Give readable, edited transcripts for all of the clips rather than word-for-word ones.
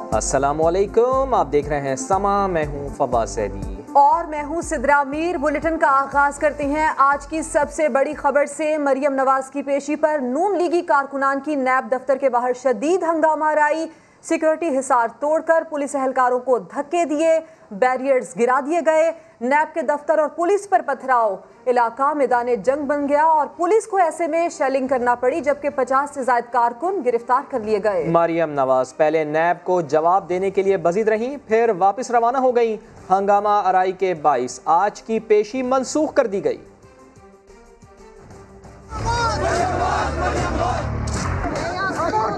अस्सलामुअलैकुम, आप देख रहे हैं समा। मैं हूं फवाद सैदी और मैं हूं सिद्रा मीर। बुलेटिन का आगाज करते हैं आज की सबसे बड़ी खबर से। मरियम नवाज की पेशी पर नून लीगी कारकुनान की नैब दफ्तर के बाहर शदीद हंगामा राई। सिक्योरिटी हिसार तोड़कर पुलिस एहलकारों को धक्के दिए, बैरियर्स गिरा दिए गए। नैब के दफ्तर और पुलिस पर पथराव, इलाका मैदान जंग बन गया और पुलिस को ऐसे में शेलिंग करना पड़ी, जबकि 50 से ज्यादा कारकुन गिरफ्तार कर लिए गए। मरियम नवाज पहले नैब को जवाब देने के लिए बजीद रहीं, फिर वापस रवाना हो गई। हंगामा आराई के बाइस आज की पेशी मंसूख कर दी गई।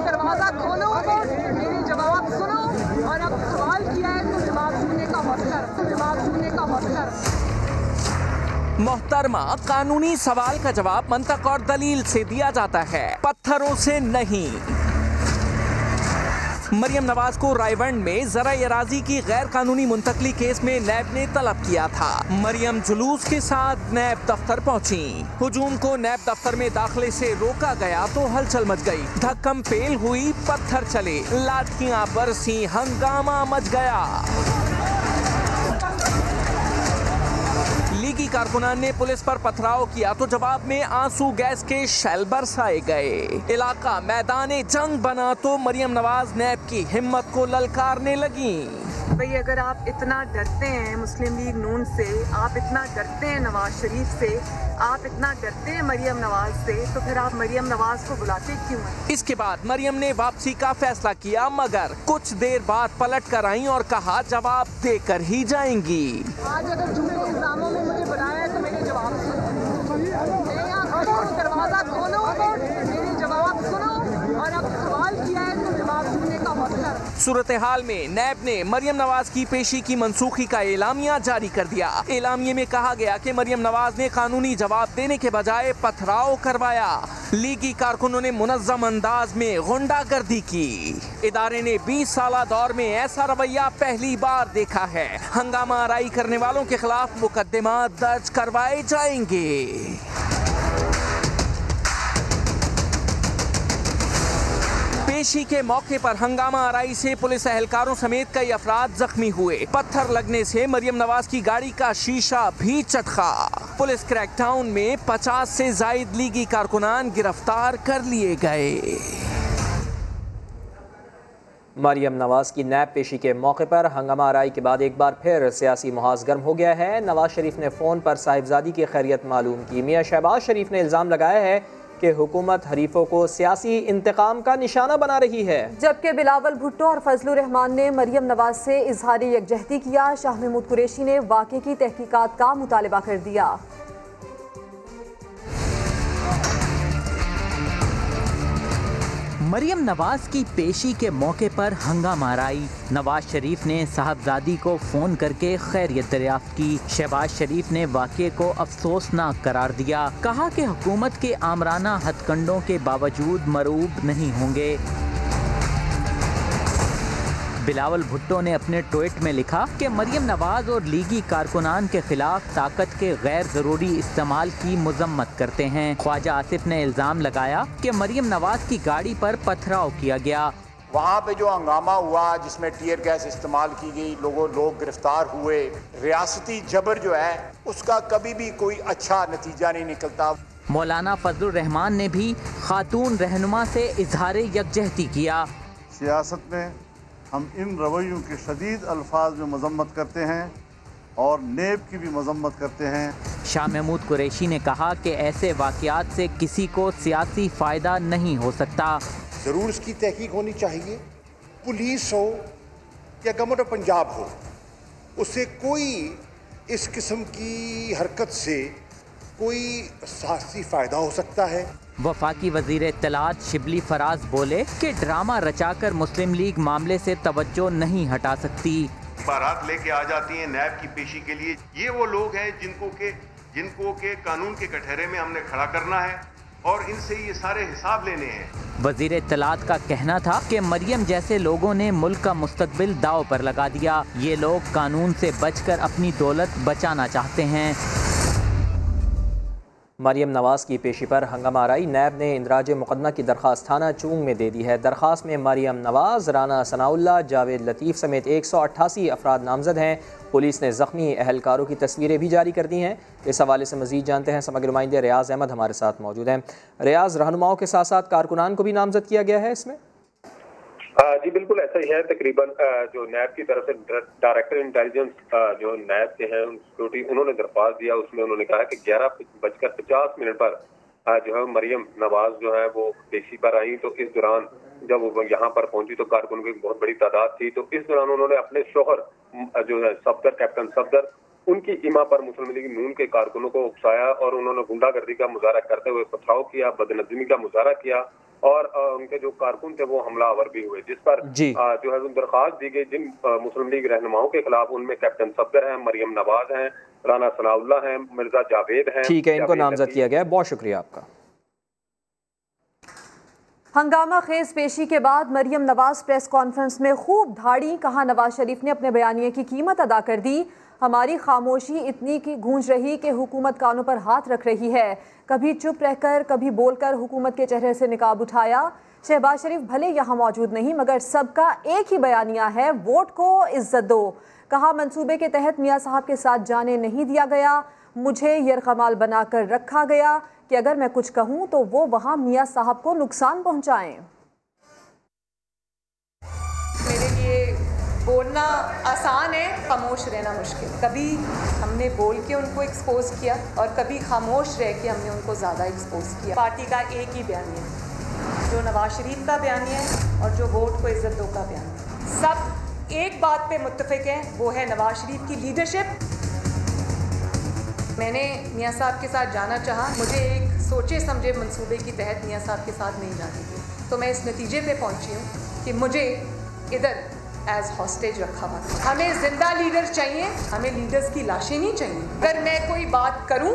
दरवाजा खोलो, मेरी जवाब सुनो और अब सवाल किया है तो जवाब सुनने का हौसला। मोहतरमा, कानूनी सवाल का जवाब मंतक और दलील से दिया जाता है, पत्थरों से नहीं। मरियम नवाज को रायवंड में जरा एराजी की गैर कानूनी मुंतकली केस में नैब ने तलब किया था। मरियम जुलूस के साथ नैब दफ्तर पहुंची। हुजूम को नैब दफ्तर में दाखिले से रोका गया तो हलचल मच गई। धक्कम पेल हुई, पत्थर चले, लाठियां बरसी, हंगामा मच गया। लीगी कारकुनान ने पुलिस पर पथराव किया तो जवाब में आंसू गैस के शेल बरसाए गए। इलाका मैदाने जंग बना तो मरियम नवाज नैब की हिम्मत को ललकारने लगी। भाई, अगर आप इतना डरते हैं मुस्लिम लीग नून से, आप इतना डरते हैं नवाज शरीफ से, आप इतना डरते हैं मरियम नवाज से, तो फिर आप मरियम नवाज को बुलाते क्यों हैं? इसके बाद मरियम ने वापसी का फैसला किया, मगर कुछ देर बाद पलट कर आई और कहा जवाब देकर ही जाएंगी। आज अगर झूठे इल्जामों में मुझे बुलाया है तो मेरे जवाब सुनो, दरवाजा खोलो, मेरी जवाब सुनो और अब सवाल किया है तो जवाब सुनने का हौसला। सूरत हाल में नैब ने मरियम नवाज की पेशी की मनसूखी का एलामिया जारी कर दिया। एलामिये में कहा गया कि मरियम नवाज ने कानूनी जवाब देने के बजाय पथराव करवाया। लीगी कारकुनों ने मुनज़्ज़म अंदाज में गुंडागर्दी की। इदारे ने 20 साला दौर में ऐसा रवैया पहली बार देखा है। हंगामा आराई करने वालों के खिलाफ मुकदमा दर्ज करवाए जाएंगे। पेशी के मौके पर हंगामा आराई से पुलिस एहलकारों समेत कई अफराद जख्मी हुए। पत्थर लगने से मरियम नवाज की गाड़ी का शीशा भी चटका। पुलिस क्रैकडाउन में 50 से जायद लीगी कारकुनान गिरफ्तार कर लिए गए। मरियम नवाज की नैब पेशी के मौके पर हंगामा आराई के बाद एक बार फिर सियासी मुहाज गर्म हो गया है। नवाज शरीफ ने फ़ोन पर साहिबजादी की खैरियत मालूम की। मियां शहबाज शरीफ ने इल्ज़ाम लगाया है कि हुकूमत हरीफों को सियासी इंतकाम का निशाना बना रही है, जबकि बिलावल भुट्टो और फजलुर रहमान ने मरियम नवाज से इजहार यकजहती किया। शाह महमूद कुरैशी ने वाक़े की तहकीकात का मुतालबा कर दिया। मरियम नवाज की पेशी के मौके पर हंगामा आराई। नवाज शरीफ ने साहबजादी को फ़ोन करके खैरियत दरियाफ्त की। शहबाज शरीफ ने वाक़े को अफसोसनाक करार दिया। कहा कि हुकूमत के आमराना हथकंडों के बावजूद मरूब नहीं होंगे। बिलावल भुट्टो ने अपने ट्वीट में लिखा कि मरियम नवाज और लीगी कारकुनान के खिलाफ ताकत के गैर जरूरी इस्तेमाल की मजम्मत करते हैं। ख्वाजा आसिफ ने इल्जाम लगाया कि मरियम नवाज की गाड़ी पर पथराव किया गया। वहाँ पे जो हंगामा हुआ जिसमेर टीयर गैस इस्तेमाल की गई, लोग गिरफ्तार हुए, रियासती जबर जो है उसका कभी भी कोई अच्छा नतीजा नहीं निकलता। मौलाना फजलुर रहमान ने भी खातून रहनुमा से इजहार यकजहती किया। सियासत में हम इन रवैयों के शदीद अल्फाज में मजम्मत करते हैं और नेब की भी मजम्मत करते हैं। शाह महमूद कुरैशी ने कहा कि ऐसे वाक़यात से किसी को सियासी फ़ायदा नहीं हो सकता। ज़रूर इसकी तहकीक होनी चाहिए। पुलिस हो या गवर्नमेंट ऑफ पंजाब हो, उससे कोई इस किस्म की हरकत से कोई सियासी फ़ायदा हो सकता है। वफाकी वजीर इत्तलात शिबली फराज बोले कि ड्रामा रचाकर मुस्लिम लीग मामले से तवज्जो नहीं हटा सकती। बारात लेके आ जाती हैं नैब की पेशी के लिए। ये वो लोग हैं जिनको के कानून के कटहरे में हमने खड़ा करना है और इनसे ये सारे हिसाब लेने हैं। वजीर इत्तलात का कहना था कि मरियम जैसे लोगों ने मुल्क का मुस्तकबिल दाव पर लगा दिया। ये लोग कानून से बचकर अपनी दौलत बचाना चाहते हैं। मरियम नवाज़ की पेशी पर हंगामा आराई। नैब ने इंदराज मुकदमा की दरख्वास्त थाना चूंग में दे दी है। दरख्वास्त में मरियम नवाज़, राना सनाउल्लाह, जावेद लतीफ़ समेत 188 अफराद नामजद हैं। पुलिस ने ज़ख्मी अहलकारों की तस्वीरें भी जारी कर दी हैं। इस हवाले से मज़ीद जानते हैं समग्र नुमाइंदे रियाज़ अहमद हमारे साथ मौजूद हैं। रियाज़, रहनुमाओं के साथ साथ कारकुनान को भी नामजद किया गया है इसमें? जी बिल्कुल ऐसा ही है। तकरीबन जो नैब की तरफ से डायरेक्टर इंटेलिजेंस जो नैब के हैं सिक्योरिटी, उन्होंने दरख्वास्त दिया। उसमें उन्होंने कहा कि 11:50 पर जो है मरियम नवाज जो है वो पेशी पर आई। तो इस दौरान जब वो यहाँ पर पहुंची तो कारकुनों की बहुत बड़ी तादाद थी। तो इस दौरान उन्होंने अपने शोहर जो है सफदर, कैप्टन सफदर, उनकी इमा पर मुस्लिम लीग नून के कारकुनों को उकसाया और उन्होंने गुंडागर्दी का मुजाहरा करते हुए पथराव किया, बदनज़मी का मुजाहरा किया और उनके जो कारकुन थे वो हमलावर भी हुए, जिस पर जो है दरख्वास्त दी गई जिन मुस्लिम लीग रहनुमाओं के खिलाफ। उनमें कैप्टन सफदर हैं, मरियम नवाज हैं, राना सनाउल्लाह हैं, मिर्जा जावेद हैं। ठीक है, इनको नामजद किया गया। बहुत शुक्रिया आपका। हंगामा खेज पेशी के बाद मरियम नवाज प्रेस कॉन्फ्रेंस में खूब धाड़ी। कहा, नवाज शरीफ ने अपने बयानिए की कीमत अदा कर दी। हमारी खामोशी इतनी की गूंज रही कि हुकूमत कानों पर हाथ रख रही है। कभी चुप रहकर, कभी बोलकर हुकूमत के चेहरे से निकाब उठाया। शहबाज शरीफ भले यहाँ मौजूद नहीं मगर सबका एक ही बयानिया है, वोट को इज्जत दो। कहा, मंसूबे के तहत मियाँ साहब के साथ जाने नहीं दिया गया, मुझे यरगमाल बनाकर रखा गया कि अगर मैं कुछ कहूँ तो वो वहाँ मियाँ साहब को नुकसान पहुँचाएं। मेरे लिए बोलना आसान है, खामोश रहना मुश्किल। कभी हमने बोल के उनको एक्सपोज किया और कभी खामोश रह के हमने उनको ज़्यादा एक्सपोज किया। पार्टी का एक ही बयानिया है, जो नवाज शरीफ का बयानिया है और जो वोट को इज्जत दो का बयानिया। सब एक बात पे मुत्तफिक हैं, वो है नवाज शरीफ की लीडरशिप। मैंने मियाँ साहब के साथ जाना चाहा, मुझे एक सोचे समझे मंसूबे की तहत मियाँ साहब के साथ नहीं जाने दी, तो मैं इस नतीजे पे पहुँची हूँ कि मुझे इधर एज हॉस्टेज रखा हुआ। हमें जिंदा लीडर चाहिए, हमें लीडर्स की लाशें नहीं चाहिए। अगर मैं कोई बात करूं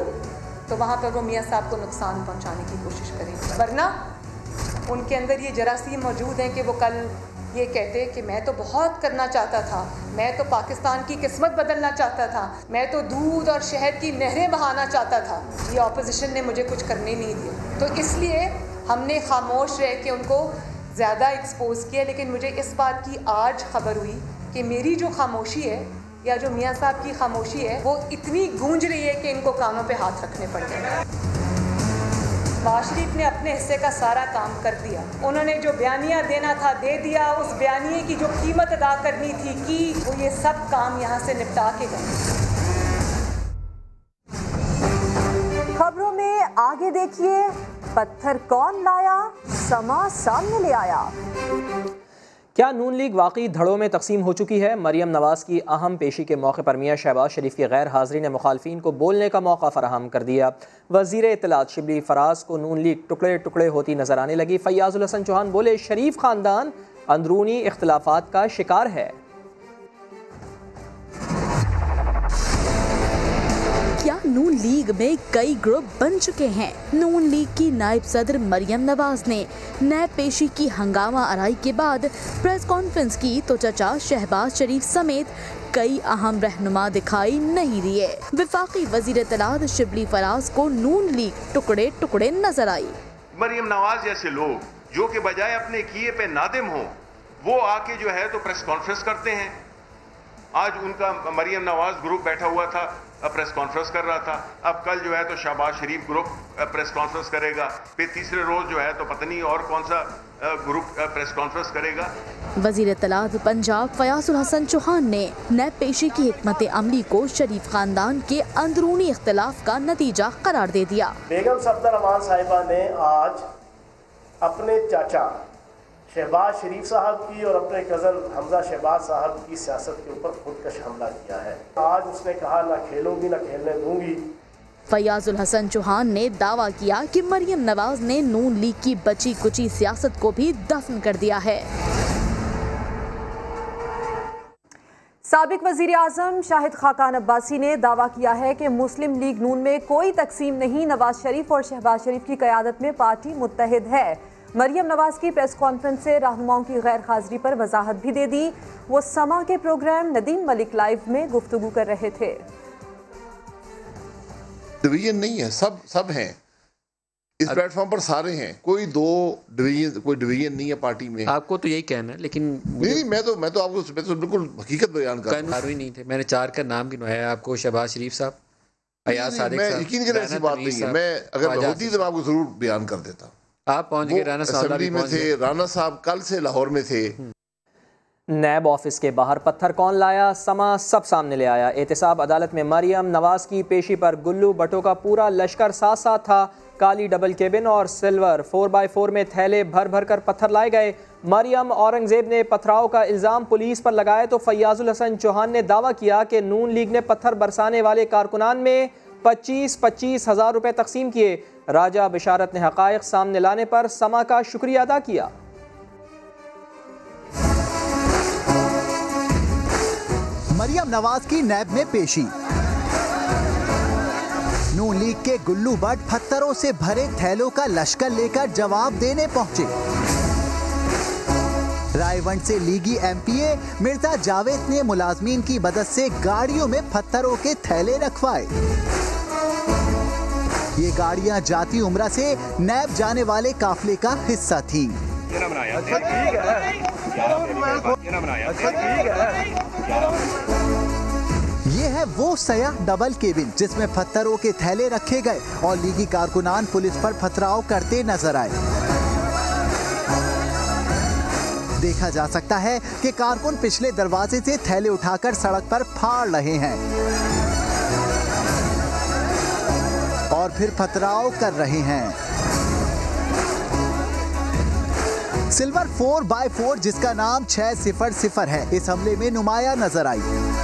तो वहाँ पर वो मियाँ साहब को नुकसान पहुँचाने की कोशिश करें, वरना उनके अंदर ये जरासीम मौजूद हैं कि वो कल ये कहते कि मैं तो बहुत करना चाहता था, मैं तो पाकिस्तान की किस्मत बदलना चाहता था, मैं तो दूध और शहद की नहरें बहाना चाहता था, ये ऑपोजिशन ने मुझे कुछ करने नहीं दिया। तो इसलिए हमने खामोश रह के उनको ज़्यादा एक्सपोज किया। लेकिन मुझे इस बात की आज खबर हुई कि मेरी जो खामोशी है या जो मियाँ साहब की खामोशी है वो इतनी गूंज रही है कि इनको कानों पे हाथ रखने पड़ गए। नवाज शरीफ ने अपने हिस्से का सारा काम कर दिया। उन्होंने जो बयानिया देना था दे दिया। उस बयानिए की जो कीमत अदा करनी थी की, वो ये सब काम यहाँ से निपटा के गए। खबरों में आगे देखिए, पत्थर कौन लाया, समा सामने ले आया। क्या नून लीग वाकई धड़ों में तकसीम हो चुकी है? मरियम नवाज़ की अहम पेशी के मौके पर मियाँ शहबाज शरीफ की गैर हाज़िरी ने मुखालफिन को बोलने का मौका फराहम कर दिया। वज़ीर इत्तलात शिबली फराज को नून लीग टुकड़े टुकड़े होती नजर आने लगी। फैयाजुल हसन चौहान बोले, शरीफ खानदान अंदरूनी इख्तलाफात का शिकार है। क्या नून लीग में कई ग्रुप बन चुके हैं? नून लीग की नायब सदर मरियम नवाज ने नैब पेशी की हंगामा आराई के बाद प्रेस कॉन्फ्रेंस की तो चचा शहबाज शरीफ समेत कई अहम रहनुमा दिखाई नहीं दिए। विफाकी वजीर इत्तलात शिबली फराज को नून लीग टुकड़े टुकड़े नजर आई। मरियम नवाज जैसे लोग जो कि बजाय अपने किए पे नादिम हो, वो आके जो है तो प्रेस कॉन्फ्रेंस करते हैं। आज उनका मरियम नवाज ग्रुप बैठा हुआ था, प्रेस कॉन्फ्रेंस कर रहा था। अब कल जो है तो शहबाज शरीफ ग्रुप प्रेस कॉन्फ्रेंस करेगा, फिर तीसरे रोज जो है तो पता नहीं और कौन सा ग्रुप प्रेस कॉन्फ्रेंस करेगा। वजीर इत्तलात पंजाब फयाजुल हसन चौहान ने नैब पेशी की हिकमत अमली को शरीफ खानदान के अंदरूनी इख्तलाफ का नतीजा करार दे दिया। बेगम सफदर अमान साहिबा ने आज अपने चाचा शहबाज शरीफ साहब की और अपने कज़न हमजा शहबाज साहब की सियासत के ऊपर खुदकश हमला किया है। आज उसने कहा, ना खेलूंगी ना खेलने दूंगी। फयाजुल हसन चौहान ने दावा किया कि मरियम नवाज ने नून लीग की बची कुची सियासत को भी दफन कर दिया है। साबिक वजीर आजम शाहिद खाकान अब्बासी ने दावा किया है कि मुस्लिम लीग नून में कोई तकसीम नहीं, नवाज शरीफ और शहबाज शरीफ की क़यादत में पार्टी मुत्तहिद है। मरियम नवाज की प्रेस कॉन्फ्रेंस से रहनुमाओं की गैर हाजिरी पर वजाहत भी दे दी। वो समा के प्रोग्राम नदीम मलिक लाइव में गुफ्तगू कर रहे थे। डिवीजन नहीं है, सब हैं इस प्लेटफॉर्म पर, सारे हैं, कोई डिवीजन नहीं है पार्टी में। आपको तो यही कहना है, लेकिन नहीं, मैं तो आपको बिल्कुल हकीकत बयान कर रहा हूं। नहीं थे, मैंने 4 का नाम गिनवाया आपको, शहबाज शरीफ साहब, अयाज सादिक साहब, यकीन करें ऐसी बात नहीं है, मैं अगर होती तो मैं आपको जरूर बयान कर देता। आप पहुंच गए, राना साहब में थे, राना साहब कल से लाहौर में थे। नैब ऑफिस के बाहर पत्थर कौन लाया, समा सब सामने ले आया। एहतसाब अदालत में मरियम नवाज की पेशी पर गुल्लू भट्टो का पूरा लश्कर साथ साथ था। काली डबल केबिन और सिल्वर 4x4 में थैले भर भर कर पत्थर लाए गए। मरियम औरंगजेब ने पथराव का इल्ज़ाम पुलिस पर लगाया तो फैयाजुल हसन चौहान ने दावा किया कि नून लीग ने पत्थर बरसाने वाले कारकुनान में 25-25 हज़ार रुपये तकसीम किए। राजा बिशारत ने हक़ाइक़ सामने लाने पर समा का शुक्रिया अदा किया। मरियम नवाज की नैब में पेशी। नून लीग के गुल्लू भट्ट पत्थरों से भरे थैलों का लश्कर लेकर जवाब देने पहुंचे। रायवंड से लीगी एमपीए मिर्जा जावेद ने मुलाजमीन की मदद से गाड़ियों में पत्थरों के थैले रखवाए। ये गाड़ियां जाती उम्रा से नैब जाने वाले काफिले का हिस्सा थीं। ये है वो सयाह डबल केबिन जिसमें पत्थरों के थैले रखे गए और लीगी कारकुनान पुलिस पर पथराव करते नजर आए। देखा जा सकता है कि कारकुन पिछले दरवाजे से थैले उठाकर सड़क पर फाड़ रहे हैं और फिर पथराव कर रहे हैं। सिल्वर 4x4 जिसका नाम 600 है, इस हमले में नुमाया नजर आई।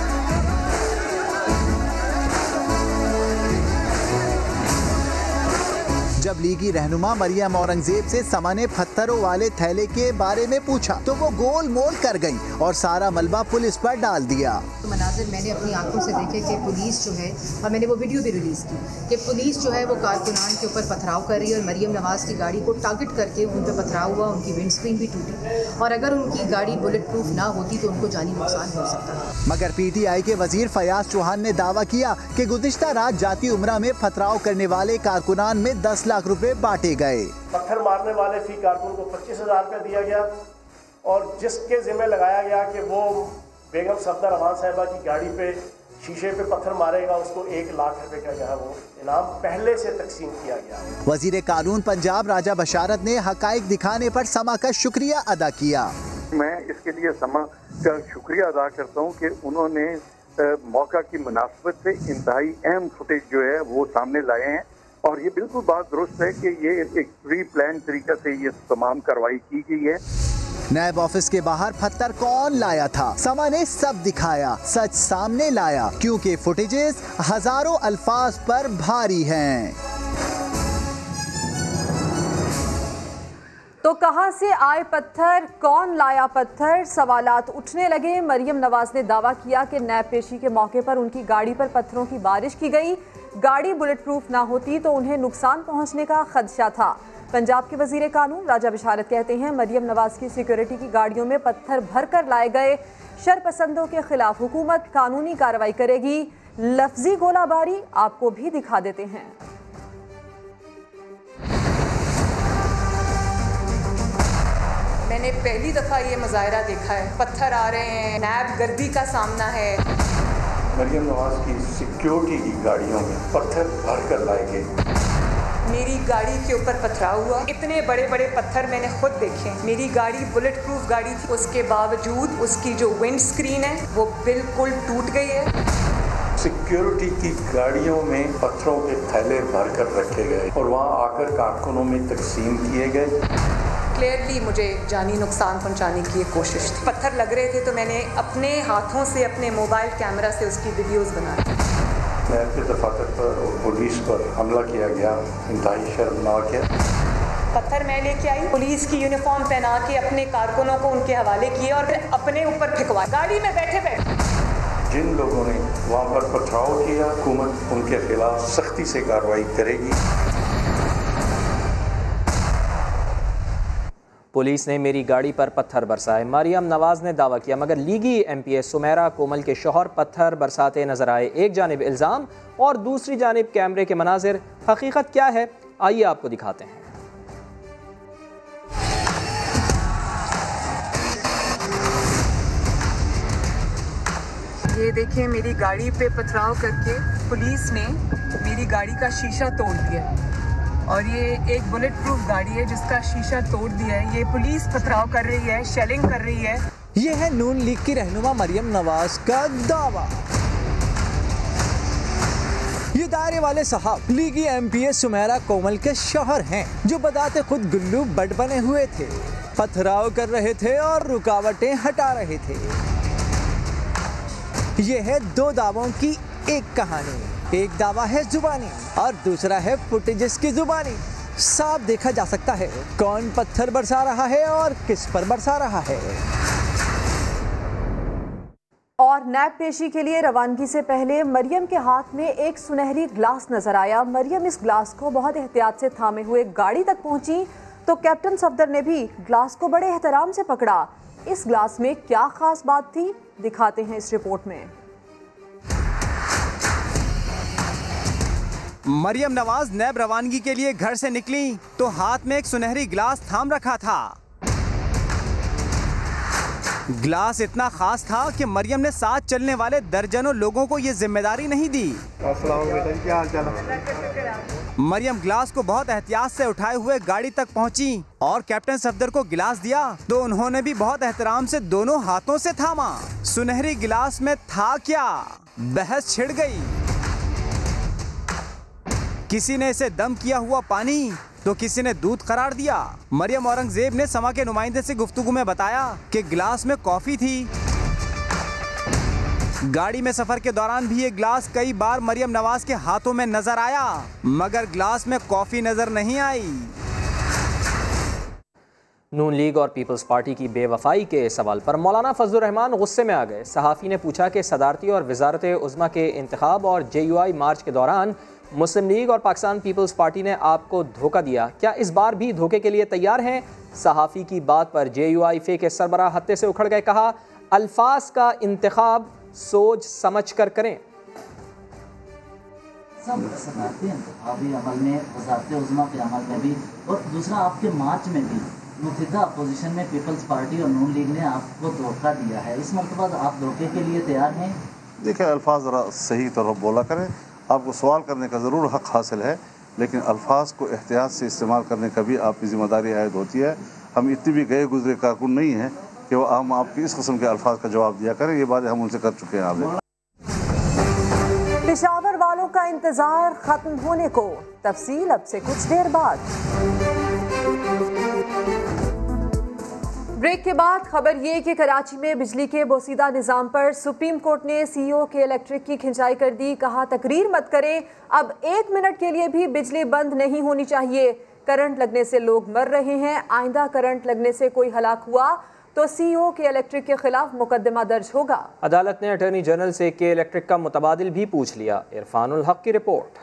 जब लीगी रहनुमा मरियम औरंगजेब से समा ने पत्थरों वाले थैले के बारे में पूछा तो वो गोल मोल कर गई और सारा मलबा पुलिस पर डाल दिया। तो मनाजिर मैंने अपनी आंखों से देखे कि पुलिस जो है, और मैंने वो वीडियो भी रिलीज़ की कि पुलिस जो है वो कारकुनान के ऊपर पथराव कर रही है और मरियम नवाज की गाड़ी को टारगेट करके उन पर पथराव हुआ, उनकी विंडस्क्रीन भी टूटी और अगर उनकी गाड़ी बुलेट प्रूफ ना होती तो उनको जानी नुकसान हो सकता था। मगर PTI के वजीर फयाज चौहान ने दावा किया कि गुज़िश्ता रात जाती उम्रा में पथराव करने वाले कारकुनान में 10 लाख रुपए बांटे गए। पत्थर मारने वाले फी कारकुन को 25,000 रुपये दिया गया और जिसके जिम्मे लगाया गया कि वो बेगम सफदर रमान साहिबा की गाड़ी पे शीशे पे पत्थर मारेगा, उसको 1 लाख रुपए का जो है वो इनाम पहले से तकसीम किया गया। वजीर कानून पंजाब राजा बशारत ने हकाइक दिखाने पर समा का शुक्रिया अदा किया। मैं इसके लिए समा का शुक्रिया अदा करता हूँ कि उन्होंने मौका की मुनासिबत से इंतहाई अहम फुटेज जो है वो सामने लाए हैं और ये बिल्कुल बात दुरुस्त है कि ये एक प्री प्लान तरीका से ये तमाम कार्रवाई की गई है। नैब ऑफिस के बाहर पत्थर कौन लाया था, समा ने सब दिखाया, सच सामने लाया, क्योंकि फुटेजेस हजारों अल्फाज पर भारी हैं। तो कहां से आए पत्थर, कौन लाया पत्थर, सवालात उठने लगे। मरियम नवाज ने दावा किया कि नैब पेशी के मौके पर उनकी गाड़ी पर पत्थरों की बारिश की गई। गाड़ी बुलेट प्रूफ ना होती तो उन्हें नुकसान पहुंचने का खदशा था। पंजाब के वजीर कानून राजा बिशारत कहते हैं मरियम नवाज की सिक्योरिटी की गाड़ियों में पत्थर भर कर लाए गए। शरपसंदों के खिलाफ हुकूमत कानूनी कार्रवाई करेगी। लफ्जी गोलाबारी आपको भी दिखा देते हैं। मैंने पहली दफा ये मुजाहरा देखा है, पत्थर आ रहे हैं, नैब गर्दी का सामना है। मरियम नवाज की सिक्योरिटी की गाड़ियों में पत्थर भर कर लाए गए। मेरी गाड़ी के ऊपर पथराव हुआ, इतने बड़े बड़े पत्थर मैंने खुद देखे। मेरी गाड़ी बुलेट प्रूफ गाड़ी थी, उसके बावजूद उसकी जो विंड स्क्रीन है वो बिल्कुल टूट गई है। सिक्योरिटी की गाड़ियों में पत्थरों के थैले भर कर रखे गए और वहाँ आकर कारकुनों में तकसीम किए गए। क्लियरली मुझे जानी नुकसान पहुंचाने की कोशिश थी। पत्थर लग रहे थे तो मैंने अपने हाथों से अपने मोबाइल कैमरा से उसकी वीडियोस बनाई। नैब के दफातर पर और पुलिस पर हमला किया गया, इंतहाई शर्मनाक है। पत्थर मैं लेके आई, पुलिस की यूनिफॉर्म पहना के अपने कारकुनों को उनके हवाले किए और फिर अपने ऊपर फिकवा गाड़ी में बैठे बैठे। जिन लोगों ने वहाँ पर पथराव किया, हुकूमत उनके खिलाफ सख्ती से कार्रवाई करेगी। पुलिस ने मेरी गाड़ी पर पत्थर बरसाए। मरियम नवाज ने दावा किया, मगर लीगी एमपीए सुमेरा कोमल के शौहर पत्थर बरसाते नजर आए। एक जानिब इल्ज़ाम और दूसरी जानिब कैमरे के मनाजिर। हकीकत क्या है, आइए आपको दिखाते हैं। ये देखिए, मेरी गाड़ी पे पथराव करके पुलिस ने मेरी गाड़ी का शीशा तोड़ दिया और ये एक बुलेट प्रूफ गाड़ी है जिसका शीशा तोड़ दिया है। ये पुलिस पथराव कर रही है, शेलिंग कर रही है। ये है नून लीग की रहनुमा मरियम नवाज का दावा। ये दायरे वाले साहब लीगी एमपीए सुमेरा कोमल के शौहर हैं, जो बताते खुद गुल्लू बट बने हुए थे, पथराव कर रहे थे और रुकावटें हटा रहे थे। ये है दो दावों की एक कहानी। एक दावा है जुबानी और दूसरा है फुटेजेस की जुबानी। साफ देखा जा सकता है कौन पत्थर बरसा रहा है और किस पर बरसा रहा है। और नैब पेशी के लिए रवानगी से पहले मरियम के हाथ में एक सुनहरी ग्लास नजर आया। मरियम इस ग्लास को बहुत एहतियात से थामे हुए गाड़ी तक पहुंची तो कैप्टन सफदर ने भी ग्लास को बड़े एहतराम से पकड़ा। इस ग्लास में क्या खास बात थी, दिखाते हैं इस रिपोर्ट में। मरियम नवाज नैब रवानगी के लिए घर से निकली तो हाथ में एक सुनहरी ग्लास थाम रखा था। ग्लास इतना खास था कि मरियम ने साथ चलने वाले दर्जनों लोगों को ये जिम्मेदारी नहीं दी। क्या हाल चाल? मरियम ग्लास को बहुत एहतियात से उठाए हुए गाड़ी तक पहुंची और कैप्टन सफदर को गिलास दिया तो उन्होंने भी बहुत एहतराम से दोनों हाथों से थामा। सुनहरी गिलास में था क्या, बहस छिड़ गई। किसी ने इसे दम किया हुआ पानी तो किसी ने दूध करार दिया। मरियम औरंगजेब ने समा के नुमाइंदे से गुफ्तगू में बताया कि गिलास में कॉफी थी। गाड़ी में सफर के दौरान भी ये ग्लास कई बार मरियम नवाज के हाथों में नजर आया, मगर ग्लास में कॉफी नजर नहीं आई। नून लीग और पीपल्स पार्टी की बेवफाई के सवाल पर मौलाना फजलुर रहमान गुस्से में आ गए। सहाफ़ी ने पूछा कि सदारती और वजारत उज़्मा के इंतखाब और JUI मार्च के दौरान मुस्लिम लीग और पाकिस्तान पीपल्स पार्टी ने आपको धोखा दिया, क्या इस बार भी धोखे के लिए तैयार हैं? सहाफ़ी की बात पर JUI फे के सरबराह हत्ते से उखड़ गए। कहा, अल्फाज का इंतखाब सोच समझ कर करें। सब सदारती इंतखाबी अमल में, वज़ारत उज़्मा के अमल में भी, और दूसरा आपके मार्च में भी मुतहिदा अपोजिशन में पीपल्स पार्टी और नून लीग ने आपको धोखा दिया है। इस मरतबा आप धोखे के लिए तैयार हैं? देखिए, अल्फाज ज़रा सही तरह बोला करें। आपको सवाल करने का ज़रूर हक़ हासिल है, लेकिन अल्फाज को एहतियात से इस्तेमाल करने का भी आपकी ज़िम्मेदारी आयद होती है। हम इतने भी गए गुजरे कारकुन नहीं हैं कि वो हम आपकी इस किस्म के अल्फाज का जवाब दिया करें। ये बातें हम उनसे कर चुके हैं। आप पेशावर वालों का इंतजार खत्म होने को, तफसील अब से कुछ देर बाद। ब्रेक के बाद खबर ये कि कराची में बिजली के बोसीदा निज़ाम पर सुप्रीम कोर्ट ने CEO के इलेक्ट्रिक की खिंचाई कर दी। कहा, तकरीर मत करें, अब 1 मिनट के लिए भी बिजली बंद नहीं होनी चाहिए। करंट लगने से लोग मर रहे हैं, आइंदा करंट लगने से कोई हलाक हुआ तो CEO के इलेक्ट्रिक के खिलाफ मुकदमा दर्ज होगा। अदालत ने अटॉर्नी जनरल से के इलेक्ट्रिक का मुतबादिल भी पूछ लिया। इरफानुल हक की रिपोर्ट।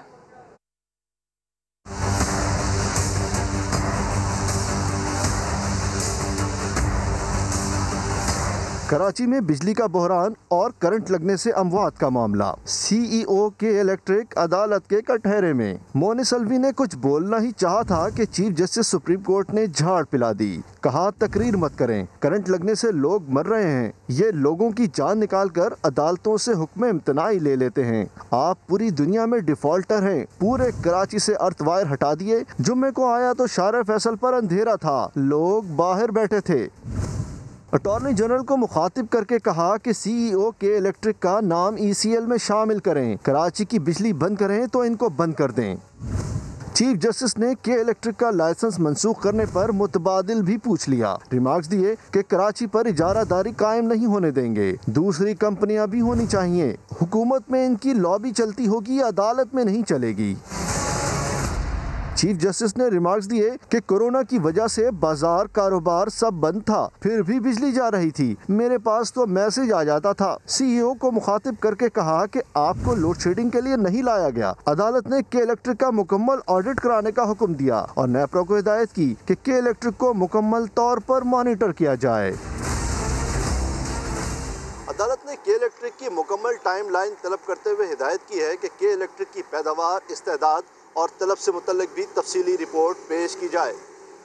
कराची में बिजली का बहरान और करंट लगने से अमवात का मामला। CEO के इलेक्ट्रिक अदालत के कटहरे में। मोनिस अलवी ने कुछ बोलना ही चाहा था कि चीफ जस्टिस सुप्रीम कोर्ट ने झाड़ पिला दी। कहा, तकरीर मत करें, करंट लगने से लोग मर रहे हैं। ये लोगों की जान निकाल कर अदालतों से हुक्म इम्तनाई ले लेते हैं। आप पूरी दुनिया में डिफॉल्टर हैं। पूरे कराची से अर्थ वायर हटा दिए। जुम्मे को आया तो शार फैसल पर अंधेरा था, लोग बाहर बैठे थे। अटॉर्नी जनरल को मुखातिब करके कहा कि CEO के इलेक्ट्रिक का नाम ECL में शामिल करें। कराची की बिजली बंद करें तो इनको बंद कर दें। चीफ जस्टिस ने के इलेक्ट्रिक का लाइसेंस मंसूख करने पर मुतबादिल भी पूछ लिया। रिमार्क्स दिए कि कराची पर इजारादारी कायम नहीं होने देंगे, दूसरी कंपनियां भी होनी चाहिए। हुकूमत में इनकी लॉबी चलती होगी, अदालत में नहीं चलेगी। चीफ जस्टिस ने रिमार्क्स दिए कि कोरोना की वजह से बाजार कारोबार सब बंद था, फिर भी बिजली जा रही थी। मेरे पास तो मैसेज आ जाता था। CEO को मुखातिब करके कहा कि आपको लोड शेडिंग के लिए नहीं लाया गया। अदालत ने के इलेक्ट्रिक का मुकम्मल ऑडिट कराने का हुक्म दिया और नेपरा को हिदायत की कि के इलेक्ट्रिक को मुकम्मल तौर पर मॉनिटर किया जाए। अदालत ने के इलेक्ट्रिक की मुकम्मल टाइम लाइन तलब करते हुए हिदायत की है कि के इलेक्ट्रिक की पैदावार, इस्तेदाद और तलब से मुतल्लिक भी तफसीली रिपोर्ट पेश की जाए।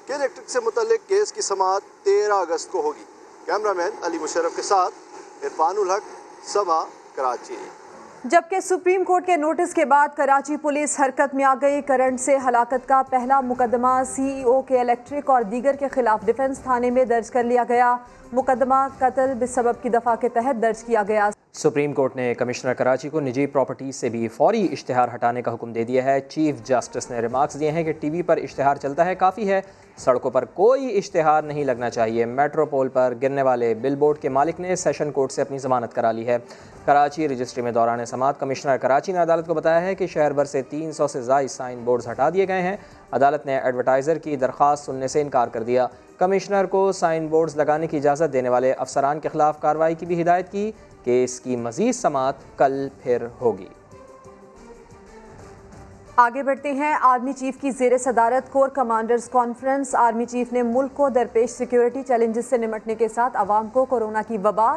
के इलेक्ट्रिक से मुतल्लिक केस की समाअत 13 अगस्त को होगी। कैमरामैन अली मुशर्रफ के साथ इरफानुल हक, सभा, कराची। जबकि सुप्रीम कोर्ट के नोटिस के बाद कराची पुलिस हरकत में आ गई। करंट से हलाकत का पहला मुकदमा CEO के इलेक्ट्रिक और दीगर के खिलाफ डिफेंस थाने में दर्ज कर लिया गया। मुकदमा कत्ल बिसबब की दफ़ा के तहत दर्ज किया गया। सुप्रीम कोर्ट ने कमिश्नर कराची को निजी प्रॉपर्टी से भी फौरी इश्तिहार हटाने का हुक्म दे दिया है। चीफ जस्टिस ने रिमार्क्स दिए हैं कि टीवी पर इश्तिहार चलता है, काफ़ी है, सड़कों पर कोई इश्तिहार नहीं लगना चाहिए। मेट्रोपोल पर गिरने वाले बिलबोर्ड के मालिक ने सेशन कोर्ट से अपनी जमानत करा ली है। कराची रजिस्ट्री में दौरान समाअत कमिश्नर कराची ने अदालत को बताया है कि शहर भर से 300 से ज़ायद साइन बोर्ड्स हटा दिए गए हैं। अदालत ने एडवर्टाइज़र की दरख्वास्त सुनने से इनकार कर दिया। कमिश्नर को साइन बोर्ड्स लगाने की इजाज़त देने वाले अफसरान के खिलाफ कार्रवाई की भी हिदायत की कि इसकी मज़ीद समाअत कल फिर होगी। आगे बढ़ते हैं। आर्मी चीफ की ज़ेर सदारत core commanders conference. Army chief ने मुल्क को दरपेश सिक्योरिटी चैलेंजेस से निपटने के साथ आवाम को कोरोना की वबा,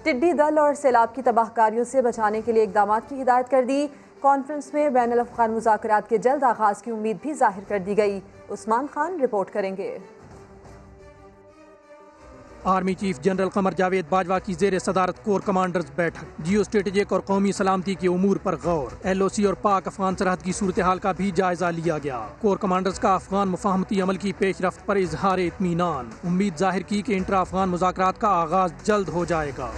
टिड्डी दल और सैलाब की तबाहकारियों से बचाने के लिए इकदाम की हिदायत कर दी। कॉन्फ्रेंस में बैनुल अफ़गान मुज़ाकरात के जल्द आगाज़ की उम्मीद भी जाहिर कर दी गई। उस्मान खान रिपोर्ट करेंगे। Army chief general Qamar Javed Bajwa की जेर सदारत कोर कमांडर्स बैठक। जियो स्ट्रेटेजिक और कौमी सलामती के उमूर पर गौर। LOC और पाक अफगान सरहद की सूरत हाल का भी जायजा लिया गया। कोर कमांडर्स का अफगान मुफाहमती अमल की पेशरफ्त पर इजहार इत्मीनान। उम्मीद जाहिर की कि इंट्रा अफगान मुज़ाकरात का आगाज जल्द हो जाएगा।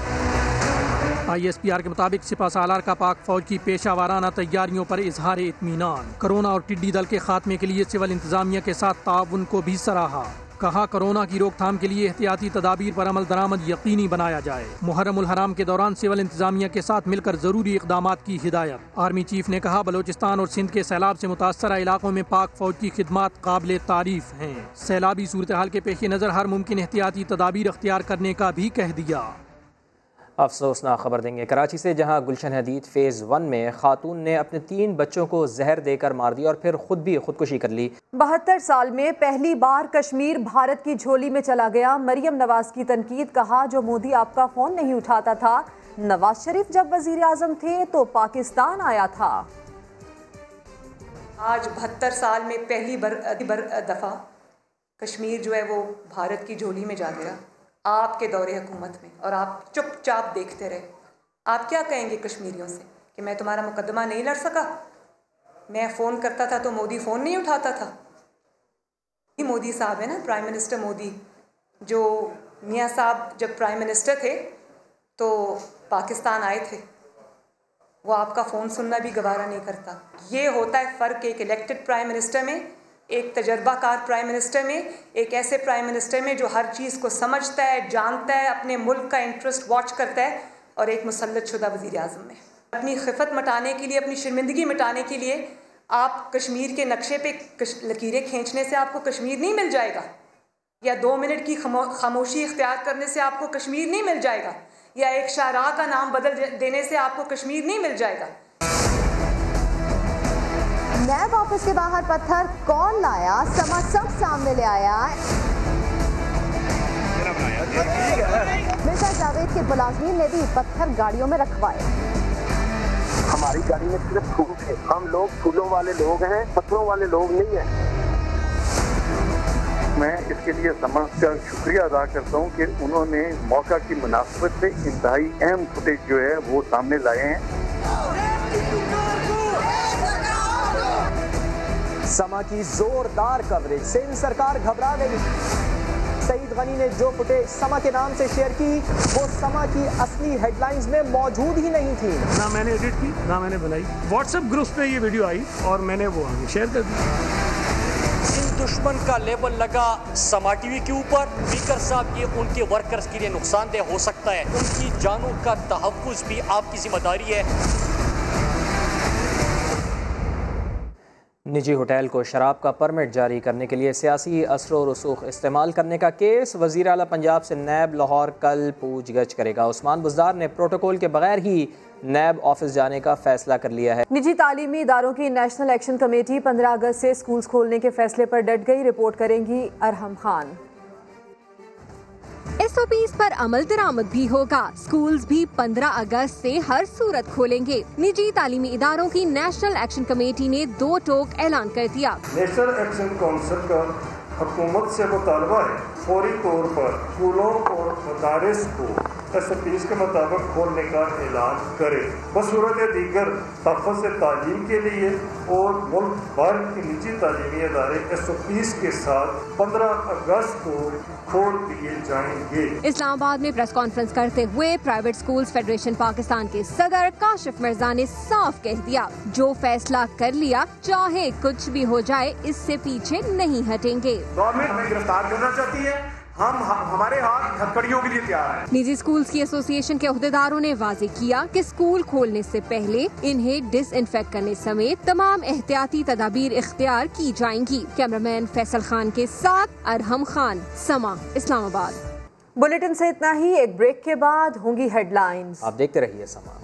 ISPR के मुताबिक सिपा सालार का पाक फौज की पेशा वाराना तैयारियों पर इजहार इत्मीनान। कोरोना और टिड्डी दल के खात्मे के लिए सिविल इंतजामिया के साथ ताउन को भी सराहा। कहा कोरोना की रोकथाम के लिए एहतियाती तदाबीर पर अमल दरामद यकीनी बनाया जाए। मुहर्रम उल हराम के दौरान सिविल इंतजामिया के साथ मिलकर जरूरी इकदामात की हिदायत। आर्मी चीफ ने कहा बलोचिस्तान और सिंध के सैलाब से मुतासरा इलाकों में पाक फौज की खिदमात काबिल तारीफ हैं। सैलाबी सूरत हाल के पेश नज़र हर मुमकिन एहतियाती तदाबीर अख्तियार करने का भी कह दिया। अफसोसनाक खबर देंगे कराची से, जहां गुलशन हदीद फेज़ 1 में खातून ने अपने 3 बच्चों को जहर देकर मार दिया और फिर खुद भी खुदकुशी कर ली। 72 साल में पहली बार कश्मीर भारत की झोली में चला गया। मरियम नवाज की तनकीद। कहा जो मोदी आपका फोन नहीं उठाता था, नवाज शरीफ जब वजीर आजम थे तो पाकिस्तान आया था। आज 72 साल में पहली दफा कश्मीर जो है वो भारत की झोली में जा गया आपके दौरे हुकूमत में, और आप चुपचाप देखते रहे। आप क्या कहेंगे कश्मीरियों से कि मैं तुम्हारा मुकदमा नहीं लड़ सका? मैं फ़ोन करता था तो मोदी फ़ोन नहीं उठाता था। मोदी साहब है ना, प्राइम मिनिस्टर मोदी, जो मियाँ साहब जब प्राइम मिनिस्टर थे तो पाकिस्तान आए थे, वो आपका फ़ोन सुनना भी गवारा नहीं करता। ये होता है फ़र्क एक इलेक्टेड प्राइम मिनिस्टर में, एक तजर्बाकार प्राइम मिनिस्टर में, एक ऐसे प्राइम मिनिस्टर में जो हर चीज़ को समझता है, जानता है, अपने मुल्क का इंटरेस्ट वॉच करता है, और एक मुसल्लत शुदा वज़ीर आज़म में। अपनी खिफत मिटाने के लिए, अपनी शर्मिंदगी मिटाने के लिए आप कश्मीर के नक्शे पे लकीरें खींचने से आपको कश्मीर नहीं मिल जाएगा, या 2 मिनट की खामोशी इख्तियार करने से आपको कश्मीर नहीं मिल जाएगा, या एक शाहराह का नाम बदल देने से आपको कश्मीर नहीं मिल जाएगा। नैब ऑफिस के बाहर पत्थर कौन लाया? समा सब सामने ले आया। मिर्जा जावेद के मुलाजिम ने भी पत्थर गाड़ियों में रखवाए। हमारी गाड़ी में सिर्फ फूल थे, हम लोग फूलों वाले लोग हैं, पत्थरों वाले लोग नहीं हैं। मैं इसके लिए समाज का शुक्रिया अदा करता हूँ कि उन्होंने मौका की मुनासिबत से इंतहाई अहम फुटेज जो है वो सामने लाए हैं। समा की जोरदार कवरेज से सरकार घबरा गई। सईद गनी ने जो फुटेज समा के नाम से शेयर की वो समा की असली हेडलाइंस में मौजूद ही नहीं थी। ना मैंने एडिट की, ना मैंने बनाई। व्हाट्सएप ग्रुप पे ये वीडियो आई और मैंने वो आगे शेयर कर दी। इन दुश्मन का लेवल लगा समा टीवी के ऊपर। स्पीकर साहब, ये उनके वर्कर्स के लिए नुकसानदेह हो सकता है, उनकी जानों का तहफ़्फ़ुज़ भी आपकी जिम्मेदारी है। निजी होटल को शराब का परमिट जारी करने के लिए सियासी असर व रसूख इस्तेमाल करने का केस। वज़ीर आला पंजाब से नैब लाहौर कल पूछगछ करेगा। उस्मान बुज़दार ने प्रोटोकॉल के बगैर ही नैब ऑफिस जाने का फैसला कर लिया है। निजी तालीमी इदारों की नेशनल एक्शन कमेटी 15 अगस्त से स्कूल्स खोलने के फैसले पर डट गई। रिपोर्ट करेंगी अरहम खान। SOPs पर अमल दरामद भी होगा। स्कूल्स भी 15 अगस्त से हर सूरत खोलेंगे। निजी तालीमी इदारों की नेशनल एक्शन कमेटी ने 2 टोक ऐलान कर दिया। नेशनल एक्शन काउंसिल का हुकूमत से मुतालबा है फौरी तौर पर स्कूलों और मदारिस को SOPs के मुताबिक खोलने का ऐलान करे। बसूरत दीगर तहफ़्फ़ुज़ तालीम के लिए और मुल्क भर के निजी तालीमी इदारे SOPs के साथ 15 अगस्त को खोल दिए जाएंगे। इस्लामाबाद में प्रेस कॉन्फ्रेंस करते हुए प्राइवेट स्कूल्स फेडरेशन पाकिस्तान के सदर काशिफ मिर्जा ने साफ कह दिया, जो फैसला कर लिया चाहे कुछ भी हो जाए इससे पीछे नहीं हटेंगे। गवर्नमेंट हमें गिरफ्तार करना चाहती है, हम हमारे हाथ हथकड़ियों के लिए तैयार हैं। निजी स्कूल्स की एसोसिएशन के अहदेदारों ने वाजे किया कि स्कूल खोलने से पहले इन्हें डिसइंफेक्ट करने समेत तमाम एहतियाती तदाबीर इख्तियार की जाएंगी। कैमरामैन फैसल खान के साथ अरहम खान, समा, इस्लामाबाद। बुलेटिन से इतना ही। एक ब्रेक के बाद होंगी हेडलाइंस। आप देखते रहिए समा।